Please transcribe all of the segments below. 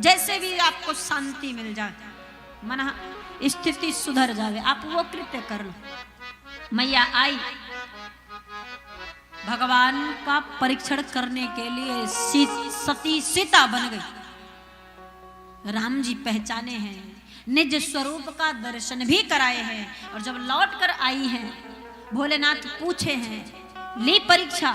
जैसे भी आपको शांति मिल जाए, मन स्थिति सुधर जावे, आप वो कृत्य कर लो। मैया आई भगवान का परीक्षण करने के लिए, सती सीता बन गई। राम जी पहचाने हैं, निज स्वरूप का दर्शन भी कराए हैं, और जब लौट कर आई हैं भोलेनाथ पूछे हैं, ली परीक्षा,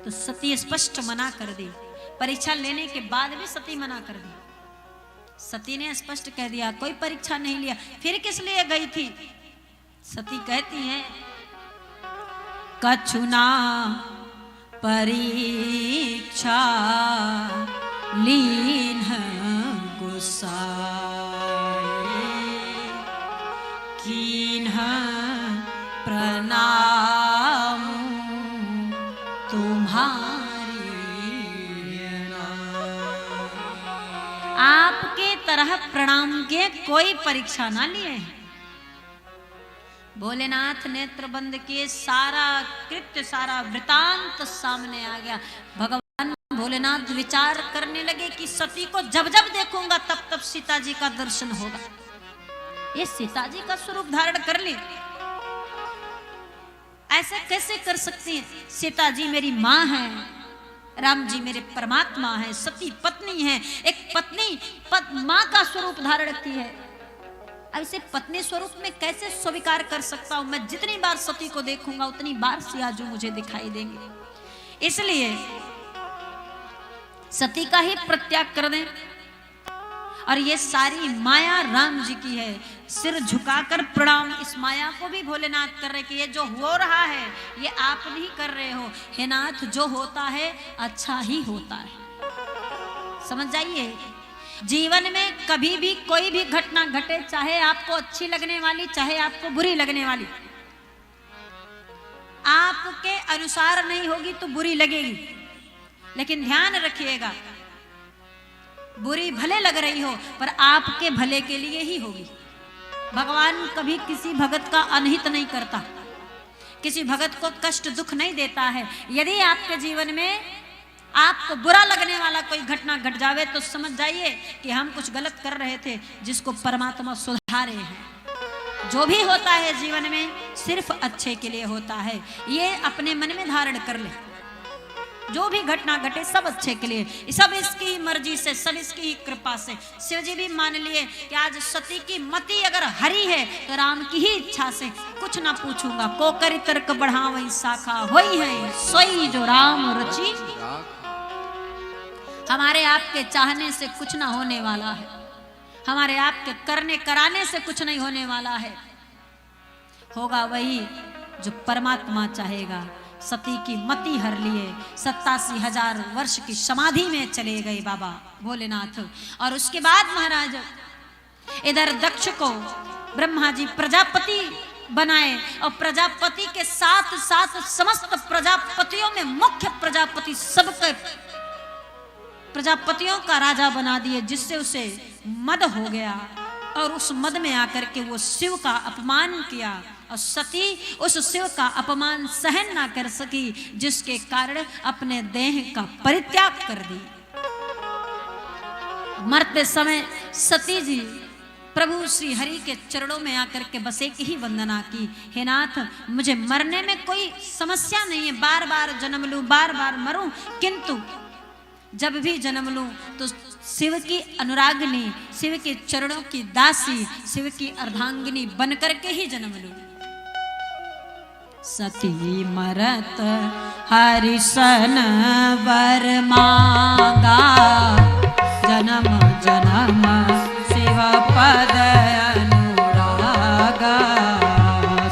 तो सती स्पष्ट मना कर दी। परीक्षा लेने के बाद भी सती मना कर दी। सती ने स्पष्ट कह दिया कोई परीक्षा नहीं लिया, फिर किस लिए गई थी? सती कहती हैं कछुना परीक्षा लीन गुसाए, कीन्ह प्रणाम तुम्हारी। आपके तरह प्रणाम के कोई परीक्षा ना लिए हैं। भोलेनाथ नेत्र बंद किए, सारा कृत्य सारा वृतांत सामने आ गया। भगवान भोलेनाथ विचार करने लगे कि सती को जब जब देखूंगा तब तब सीता जी का दर्शन होगा। ये सीता जी का स्वरूप धारण कर ली, ऐसे कैसे कर सकती है? सीता जी मेरी माँ है, राम जी मेरे परमात्मा है, सती पत्नी है। एक पत्नी माँ का स्वरूप धारण की है, अब इसे पत्नी स्वरूप में कैसे स्वीकार कर सकता हूं? मैं जितनी बार सती को देखूंगा उतनी बार सिया जो मुझे दिखाई देंगे। इसलिए सती का ही प्रत्याग कर दें। और ये सारी माया राम जी की है। सिर झुकाकर प्रणाम इस माया को भी भोलेनाथ कर रहे कि ये जो हो रहा है ये आप भी कर रहे हो। हे नाथ, जो होता है अच्छा ही होता है, समझ जाइए। जीवन में कभी भी कोई भी घटना घटे, चाहे आपको अच्छी लगने वाली चाहे आपको बुरी लगने वाली, आपके अनुसार नहीं होगी तो बुरी लगेगी। लेकिन ध्यान रखिएगा, बुरी भले लग रही हो पर आपके भले के लिए ही होगी। भगवान कभी किसी भगत का अनहित नहीं करता, किसी भगत को कष्ट दुख नहीं देता है। यदि आपके जीवन में आपको बुरा लगने वाला कोई घटना घट जावे तो समझ जाइए कि हम कुछ गलत कर रहे थे, जिसको परमात्मा सुधारे हैं। जो भी होता है जीवन में सिर्फ अच्छे के लिए होता है, ये अपने मन में धारण कर ले। जो भी घटना घटे सब अच्छे के लिए, सब इसकी ही मर्जी से, सब इसकी ही कृपा से। शिव जी भी मान लिए कि आज सती की मति अगर हरी है तो राम की ही इच्छा से कुछ ना पूछूंगा। को करी तर्क बढ़ावई शाखा, होई है सोई जो राम रची। हमारे आपके चाहने से कुछ ना होने वाला है, हमारे आपके करने कराने से कुछ नहीं होने वाला है। होगा वही जो परमात्मा चाहेगा। सती की मति हर लिए 87,000 वर्ष की समाधि में चले गए बाबा भोलेनाथ। और उसके बाद महाराज इधर दक्ष को ब्रह्मा जी प्रजापति बनाए, और प्रजापति के साथ साथ समस्त प्रजापतियों में मुख्य प्रजापति, सबके प्रजापतियों का राजा बना दिए, जिससे उसे मद हो गया। और उस मद में आकर के वो शिव का अपमान किया, और सती उस शिव का अपमान सहन ना कर सकी, जिसके कारण अपने देह का परित्याग कर दी। मरते समय सती जी प्रभु श्री हरि के चरणों में आकर के बस एक ही वंदना की, हे नाथ, मुझे मरने में कोई समस्या नहीं है, बार बार जन्म लूं, बार बार मरूं, किंतु जब भी जन्म लूं तो शिव की अनुरागिनी, शिव के चरणों की दासी, शिव की अर्धांगिनी बन करके ही जन्म लूं। सती मरत हरिशन वर मांगा, जन्म जन्म शिव पद अनुरागा।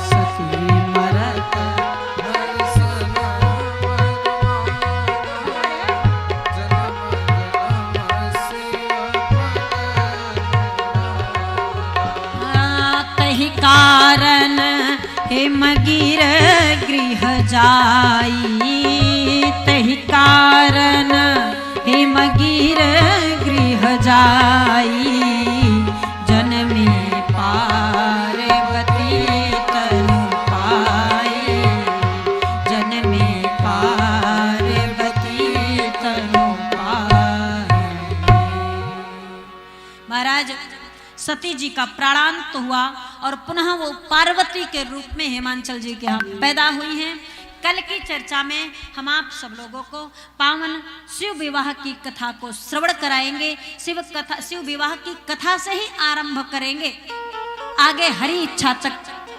सती मरत हरिशन तहि कारण हेमगिर गृह जाई, तहि कारण हेमगिर गृह जाई। जन्मे पार्वती तनु पाई, जन्मे पार्वती तनु पाई। महाराज सती जी का प्राणांत हुआ और पुनः वो पार्वती के रूप में हेमांचल जी के यहाँ पैदा हुई हैं। कल की चर्चा में हम आप सब लोगों को पावन शिव विवाह की कथा को श्रवण कराएंगे। शिव विवाह की कथा से ही आरंभ करेंगे। आगे हरि इच्छा तक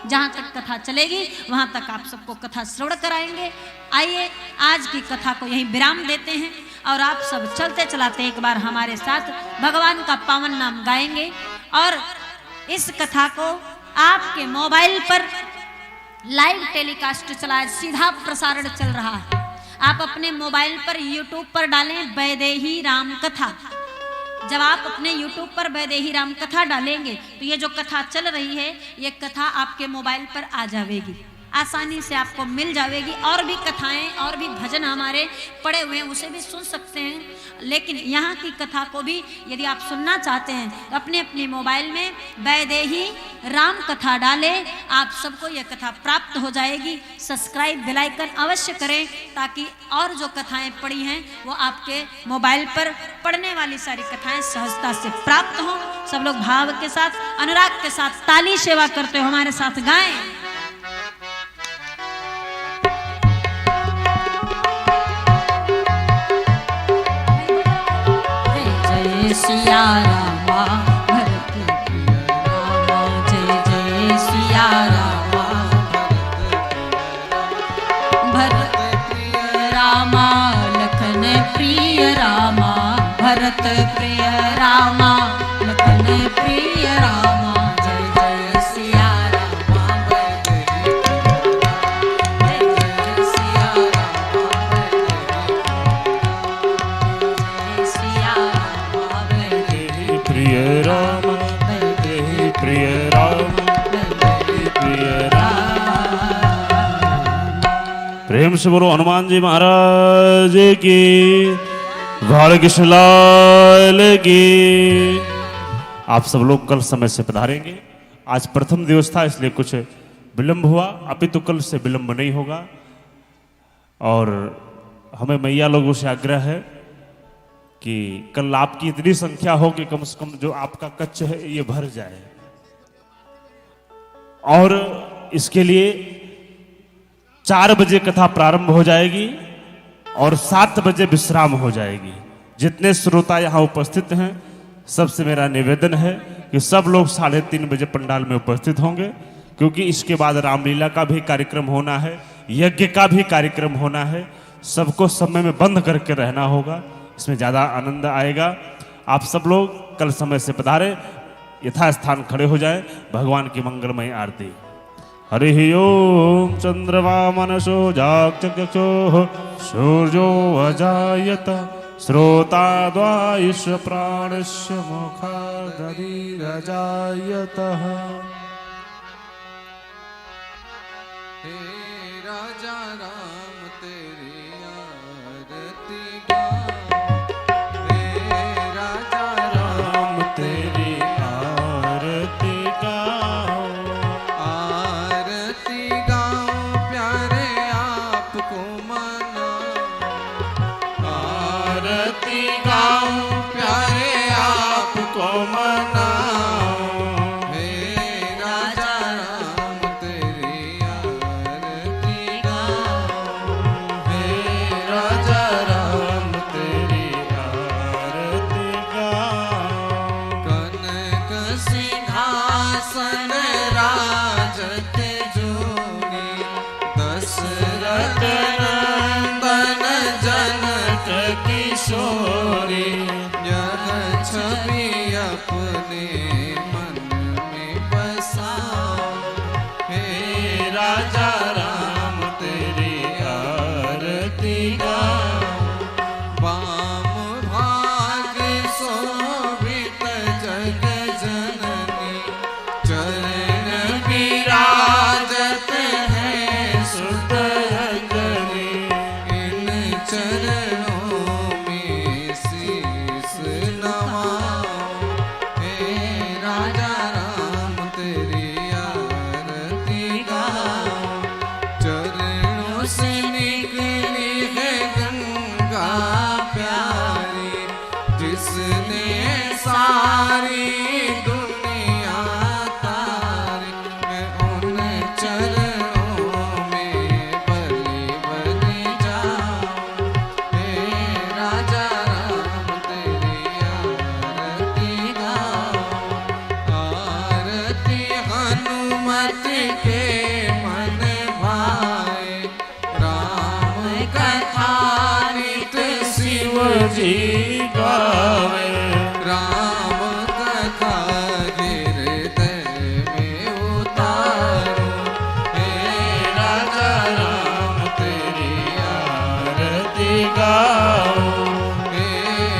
जहाँ तक कथा चलेगी वहाँ तक आप सबको कथा श्रवण कराएंगे। आइए आज की कथा को यहीं विराम देते हैं और आप सब चलते चलाते एक बार हमारे साथ भगवान का पावन नाम गाएंगे। और इस कथा को आपके मोबाइल पर लाइव टेलीकास्ट चला, सीधा प्रसारण चल रहा है। आप अपने मोबाइल पर यूट्यूब पर डालें वैदेही राम कथा। जब आप अपने YouTube पर वैदेही राम कथा डालेंगे तो ये जो कथा चल रही है ये कथा आपके मोबाइल पर आ जाएगी, आसानी से आपको मिल जाएगी। और भी कथाएं और भी भजन हमारे पड़े हुए हैं उसे भी सुन सकते हैं। लेकिन यहाँ की कथा को भी यदि आप सुनना चाहते हैं तो अपने अपने मोबाइल में वैदेही राम कथा डालें, आप सबको यह कथा प्राप्त हो जाएगी। सब्सक्राइब बेल आइकन अवश्य करें ताकि और जो कथाएं पड़ी हैं वो आपके मोबाइल पर पढ़ने वाली सारी कथाएं सहजता से प्राप्त हों। सब लोग भाव के साथ अनुराग के साथ ताली सेवा करते हो हमारे साथ गाएं। सिया रामा भरत रामा, जय जय सिया रामा भरत प्रिय रामा, लखन प्रिय रामा भरत प्रिय रामा, लखन प्रिय रामा, जय जय सिया रामा जय जय सिया रामा, जय सिया प्रिय राम प्रिय राम प्रिय राम। प्रेम से बोलो हनुमान जी महाराज की, बालकृष्ण लाल की। आप सब लोग कल समय से पधारेंगे। आज प्रथम दिवस था इसलिए कुछ विलंब हुआ, अपितु कल से विलंब नहीं होगा। और हमें मैया लोगों से आग्रह है कि कल आपकी इतनी संख्या हो कि कम से कम जो आपका कक्ष है ये भर जाए। और इसके लिए 4 बजे कथा प्रारंभ हो जाएगी और 7 बजे विश्राम हो जाएगी। जितने श्रोता यहाँ उपस्थित हैं सबसे मेरा निवेदन है कि सब लोग 3:30 बजे पंडाल में उपस्थित होंगे, क्योंकि इसके बाद रामलीला का भी कार्यक्रम होना है, यज्ञ का भी कार्यक्रम होना है। सबको समय में बंद करके रहना होगा, इसमें ज़्यादा आनंद आएगा। आप सब लोग कल समय से पधारे, यथास्थान खड़े हो जाए। भगवान की मंगलमय आरती। हरि ओम। चंद्रमा मनसो जागचक्षुः सूर्यो अजायत श्रोता द्वायुष प्राणस्य मुखादधिरजायतः। हे राजा राम तेरी आरती तेरी आरती गाओ, आरती गाओ प्यारे आपको मना, आरती गाओ प्यारे आपको मनाओ। हे राजा राम तेरी आरती गाओ, हे राजा राम तेरी आरती गाओ। कनक सिंहासन राजत जोगी, दशरथ नंदन जनक किशोरी, यह छवि अपने मन में बसाओ। हे राजा राम तेरी आरती गाओ। वाम भाग शोभित जग जननी, चरण विराजत है सुत अंजनी, इन चरणों में शीश नवाओ। हे राजा राम तेरी आरती गाओ, चरणों से निकली है गंगा प्यारी, जिसने सारी दुनिया तारी, मैं उन चरणों में बलि बन जाऊं। हे राजा राम तेरी आरती गाऊं, आरती हनुमत के मन भाए, राम कथा नित शिव जी गावे, राम कथा हृदय में उतारो। हे राजा राम तेरी आरती गाओ, हे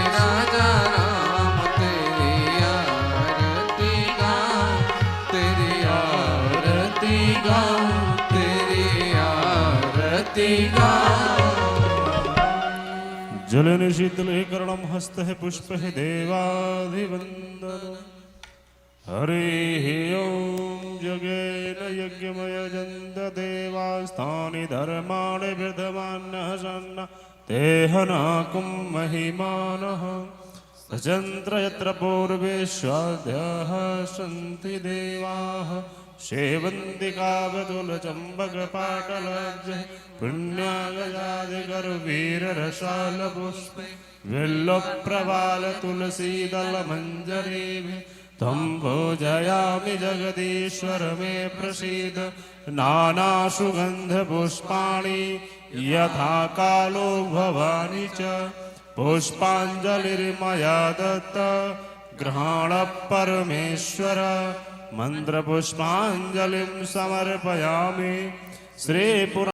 राजा राम तेरी आरती गाऊं, तेरी आरती गाऊं, तेरी आरती गाऊं। जलन शीतले कर्णम हस्त है पुष्प है देवाधिवंदन। हरि ओम जगेन यज्ञमय जन्त देवास्तानि धर्माणि विद्यमानः सन्न तेहना कुं महिमानः। सचन्द्र यत्र पूर्वेष्वाद्यः सन्ति देवाः, सेवन्ति कावतुलचम्बकपाटलज्ज पुण्यागजादिकरुवीररसालपुष्पे विल्लप्रवालतुलसीदलमञ्जरीभिः त्वं पूजयामि जगदीश्वर मे प्रसीद। नानासुगन्धपुष्पाणि यथा कालो भवानि च, पुष्पाञ्जलिर्मया दत्ता गृहाण परमेश्वर। मन्त्रपुष्पाञ्जलिं समर्पयामि। श्रीपुरा